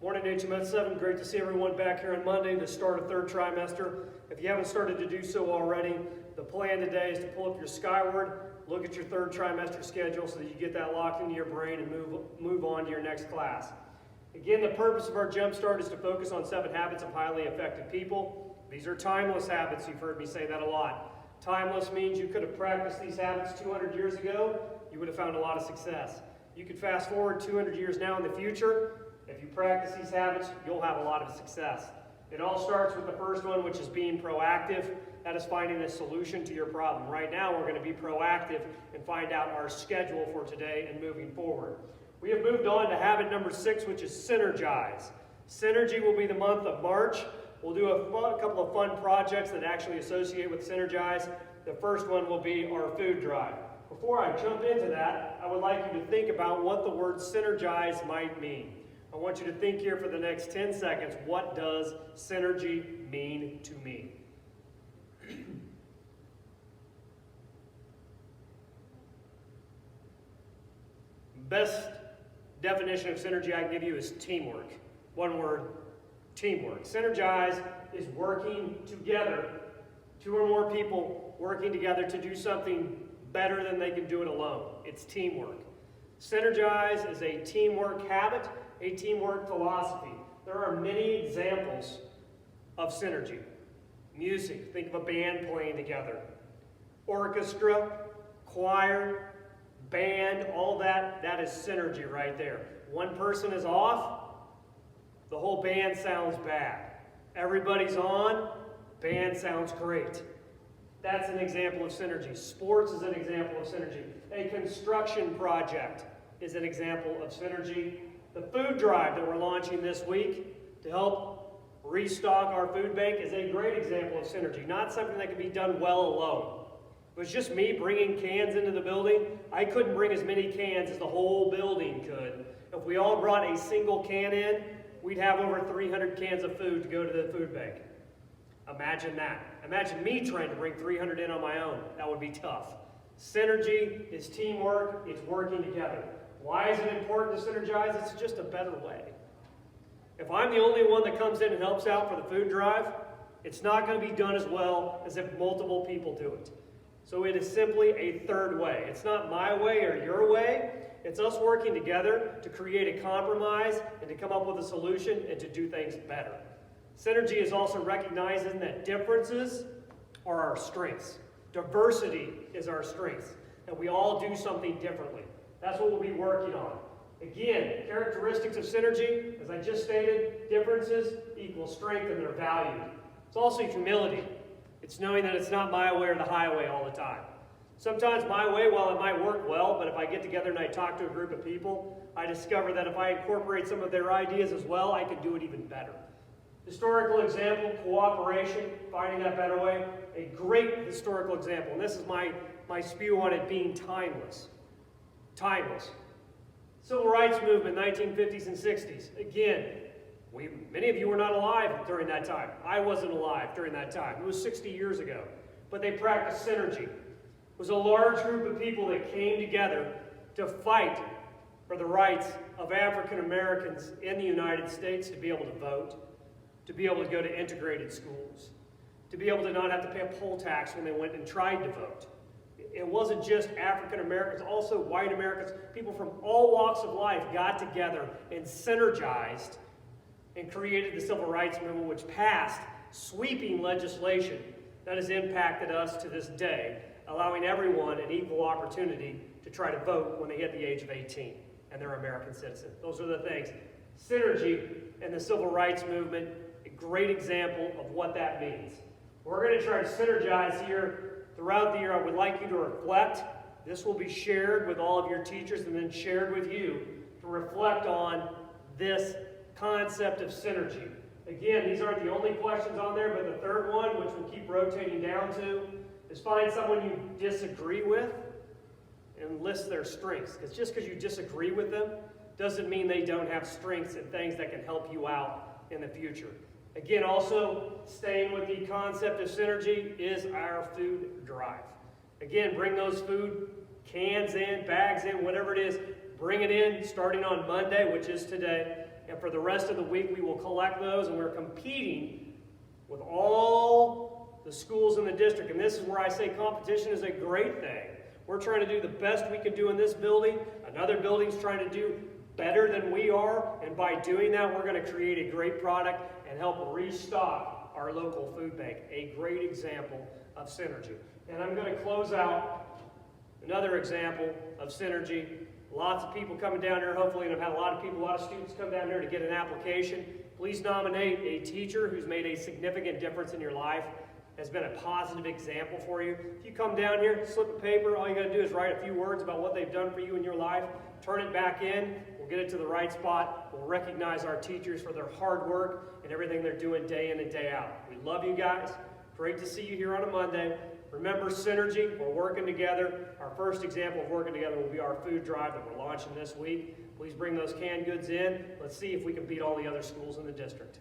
Morning, HMS 7. Great to see everyone back here on Monday, the start of third trimester. If you haven't started to do so already, the plan today is to pull up your Skyward, look at your third trimester schedule so that you get that locked into your brain and move on to your next class. Again, the purpose of our Jumpstart is to focus on 7 habits of highly effective people. These are timeless habits. You've heard me say that a lot. Timeless means you could have practiced these habits 200 years ago, you would have found a lot of success. You could fast forward 200 years now in the future. If you practice these habits, you'll have a lot of success. It all starts with the first one, which is being proactive. That is finding a solution to your problem. Right now, we're going to be proactive and find out our schedule for today and moving forward. We have moved on to habit number 6, which is synergize. Synergy will be the month of March. We'll do a couple of fun projects that actually associate with synergize. The first one will be our food drive. Before I jump into that, I would like you to think about what the word synergize might mean. I want you to think here for the next 10 seconds, what does synergy mean to me? Best definition of synergy I can give you is teamwork. One word, teamwork. Synergize is working together, 2 or more people working together to do something better than they can do it alone. It's teamwork. Synergize is a teamwork habit, a teamwork philosophy. There are many examples of synergy. Music, think of a band playing together. Orchestra, choir, band, all that is synergy right there. One person is off, the whole band sounds bad. Everybody's on, band sounds great. That's an example of synergy. Sports is an example of synergy. A construction project is an example of synergy. The food drive that we're launching this week to help restock our food bank is a great example of synergy, not something that can be done well alone. If it was just me bringing cans into the building, I couldn't bring as many cans as the whole building could. If we all brought a single can in, we'd have over 300 cans of food to go to the food bank. Imagine that. Imagine me trying to bring 300 in on my own. That would be tough. Synergy is teamwork. It's working together. Why is it important to synergize? It's just a better way. If I'm the only one that comes in and helps out for the food drive, it's not going to be done as well as if multiple people do it. So it is simply a third way. It's not my way or your way. It's us working together to create a compromise and to come up with a solution and to do things better. Synergy is also recognizing that differences are our strengths. Diversity is our strengths. And we all do something differently. That's what we'll be working on. Again, characteristics of synergy, as I just stated, differences equal strength and they're valued. It's also humility. It's knowing that it's not my way or the highway all the time. Sometimes my way, while it might work well, but if I get together and I talk to a group of people, I discover that if I incorporate some of their ideas as well, I can do it even better. Historical example, cooperation, finding that better way. A great historical example, and this is my spew on it being timeless. Timeless. Civil rights movement, 1950s and 60s. Again, many of you were not alive during that time. I wasn't alive during that time. It was 60 years ago. But they practiced synergy. It was a large group of people that came together to fight for the rights of African Americans in the United States to be able to vote, to be able to go to integrated schools, to be able to not have to pay a poll tax when they went and tried to vote. It wasn't just African Americans, also white Americans. People from all walks of life got together and synergized and created the Civil Rights Movement, which passed sweeping legislation that has impacted us to this day, allowing everyone an equal opportunity to try to vote when they hit the age of 18 and they're American citizens. Those are the things. Synergy and the Civil Rights Movement, a great example of what that means. We're going to try to synergize here. Throughout the year, I would like you to reflect. This will be shared with all of your teachers and then shared with you to reflect on this concept of synergy. Again, these aren't the only questions on there, but the third one, which we'll keep rotating down to, is find someone you disagree with and list their strengths. Because just because you disagree with them doesn't mean they don't have strengths and things that can help you out in the future. Again, also staying with the concept of synergy is our food drive. Again, bring those food cans in, bags in, whatever it is. Bring it in starting on Monday, which is today. And for the rest of the week, we will collect those, and we're competing with all the schools in the district. And this is where I say competition is a great thing. We're trying to do the best we can do in this building. Another building's trying to do better than we are. And by doing that, we're going to create a great product and help restock our local food bank. A great example of synergy. And I'm going to close out another example of synergy. Lots of people coming down here, hopefully, and I've had a lot of students come down here to get an application. Please nominate a teacher who's made a significant difference in your life, has been a positive example for you. If you come down here, slip a paper, all you got to do is write a few words about what they've done for you in your life, turn it back in, we'll get it to the right spot, we'll recognize our teachers for their hard work and everything they're doing day in and day out. We love you guys. Great to see you here on a Monday. Remember synergy, we're working together. Our first example of working together will be our food drive that we're launching this week. Please bring those canned goods in. Let's see if we can beat all the other schools in the district.